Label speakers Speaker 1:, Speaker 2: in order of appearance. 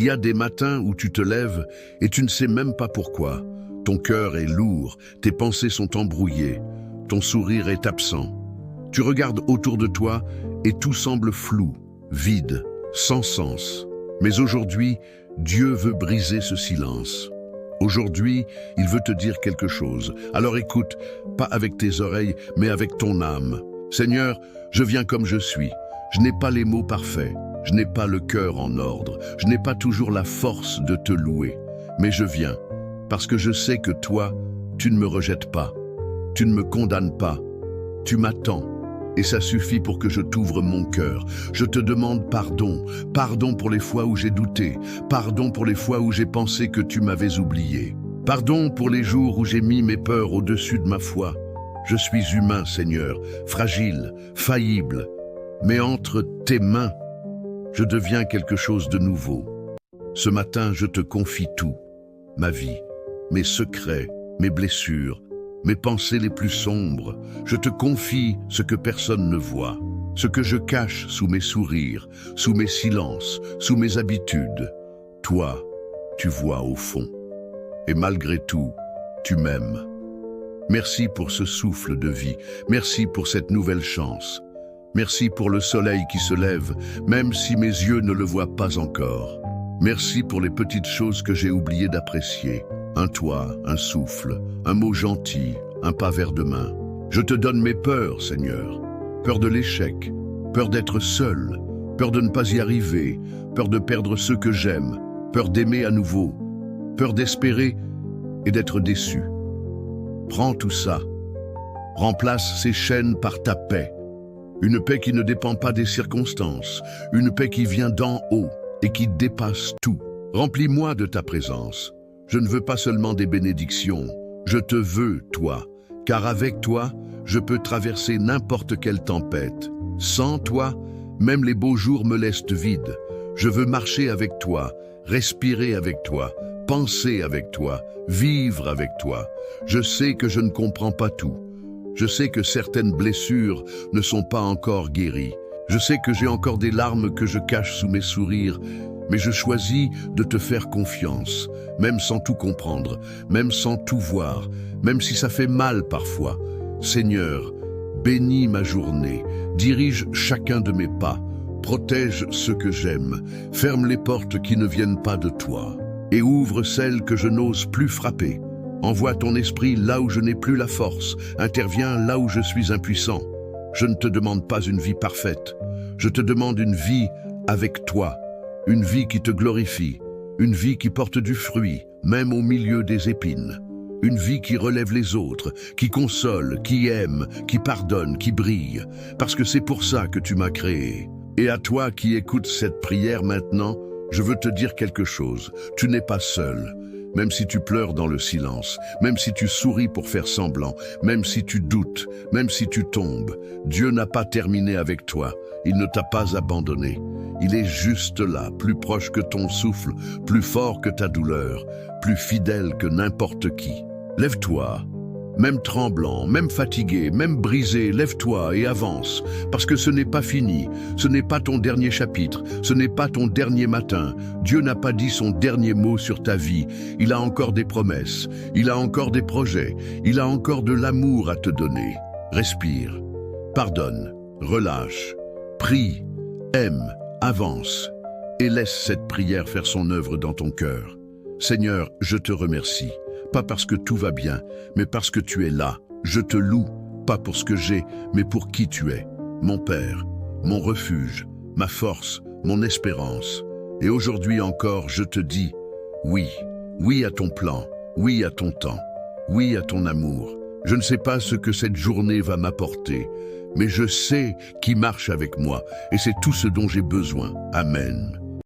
Speaker 1: y a des matins où tu te lèves et tu ne sais même pas pourquoi. Ton cœur est lourd, tes pensées sont embrouillées, ton sourire est absent. Tu regardes autour de toi et tout semble flou, vide, sans sens. Mais aujourd'hui, Dieu veut briser ce silence. Aujourd'hui, il veut te dire quelque chose. Alors écoute, pas avec tes oreilles, mais avec ton âme. Seigneur, je viens comme je suis. Je n'ai pas les mots parfaits. Je n'ai pas le cœur en ordre. Je n'ai pas toujours la force de te louer. Mais je viens, parce que je sais que toi, tu ne me rejettes pas. Tu ne me condamnes pas. Tu m'attends. Et ça suffit pour que je t'ouvre mon cœur. Je te demande pardon. Pardon pour les fois où j'ai douté. Pardon pour les fois où j'ai pensé que tu m'avais oublié. Pardon pour les jours où j'ai mis mes peurs au-dessus de ma foi. Je suis humain, Seigneur, fragile, faillible. Mais entre tes mains, je deviens quelque chose de nouveau. Ce matin, je te confie tout. Ma vie, mes secrets, mes blessures, mes pensées les plus sombres. Je te confie ce que personne ne voit, ce que je cache sous mes sourires, sous mes silences, sous mes habitudes. Toi, tu vois au fond. Et malgré tout, tu m'aimes. Merci pour ce souffle de vie. Merci pour cette nouvelle chance. Merci pour le soleil qui se lève, même si mes yeux ne le voient pas encore. Merci pour les petites choses que j'ai oublié d'apprécier. Un toit, un souffle, un mot gentil, un pas vers demain. Je te donne mes peurs, Seigneur. Peur de l'échec, peur d'être seul, peur de ne pas y arriver, peur de perdre ceux que j'aime, peur d'aimer à nouveau, peur d'espérer et d'être déçu. Prends tout ça. Remplace ces chaînes par ta paix. Une paix qui ne dépend pas des circonstances, une paix qui vient d'en haut et qui dépasse tout. Remplis-moi de ta présence. Je ne veux pas seulement des bénédictions, je te veux, toi, car avec toi, je peux traverser n'importe quelle tempête. Sans toi, même les beaux jours me laissent vide. Je veux marcher avec toi, respirer avec toi, penser avec toi, vivre avec toi. Je sais que je ne comprends pas tout. Je sais que certaines blessures ne sont pas encore guéries. Je sais que j'ai encore des larmes que je cache sous mes sourires, mais je choisis de te faire confiance, même sans tout comprendre, même sans tout voir, même si ça fait mal parfois. Seigneur, bénis ma journée, dirige chacun de mes pas, protège ceux que j'aime, ferme les portes qui ne viennent pas de toi, et ouvre celles que je n'ose plus frapper. Envoie ton esprit là où je n'ai plus la force, interviens là où je suis impuissant. Je ne te demande pas une vie parfaite, je te demande une vie avec toi, une vie qui te glorifie, une vie qui porte du fruit, même au milieu des épines, une vie qui relève les autres, qui console, qui aime, qui pardonne, qui brille, parce que c'est pour ça que tu m'as créé. Et à toi qui écoutes cette prière maintenant, je veux te dire quelque chose, tu n'es pas seul. Même si tu pleures dans le silence, même si tu souris pour faire semblant, même si tu doutes, même si tu tombes, Dieu n'a pas terminé avec toi, il ne t'a pas abandonné. Il est juste là, plus proche que ton souffle, plus fort que ta douleur, plus fidèle que n'importe qui. Lève-toi, même tremblant, même fatigué, même brisé, lève-toi et avance, parce que ce n'est pas fini, ce n'est pas ton dernier chapitre, ce n'est pas ton dernier matin. Dieu n'a pas dit son dernier mot sur ta vie, il a encore des promesses, il a encore des projets, il a encore de l'amour à te donner. Respire, pardonne, relâche, prie, aime, avance, et laisse cette prière faire son œuvre dans ton cœur. Seigneur, je te remercie. Pas parce que tout va bien, mais parce que tu es là. Je te loue, pas pour ce que j'ai, mais pour qui tu es. Mon Père, mon refuge, ma force, mon espérance. Et aujourd'hui encore, je te dis, oui, oui à ton plan, oui à ton temps, oui à ton amour. Je ne sais pas ce que cette journée va m'apporter, mais je sais qui marche avec moi, et c'est tout ce dont j'ai besoin. Amen.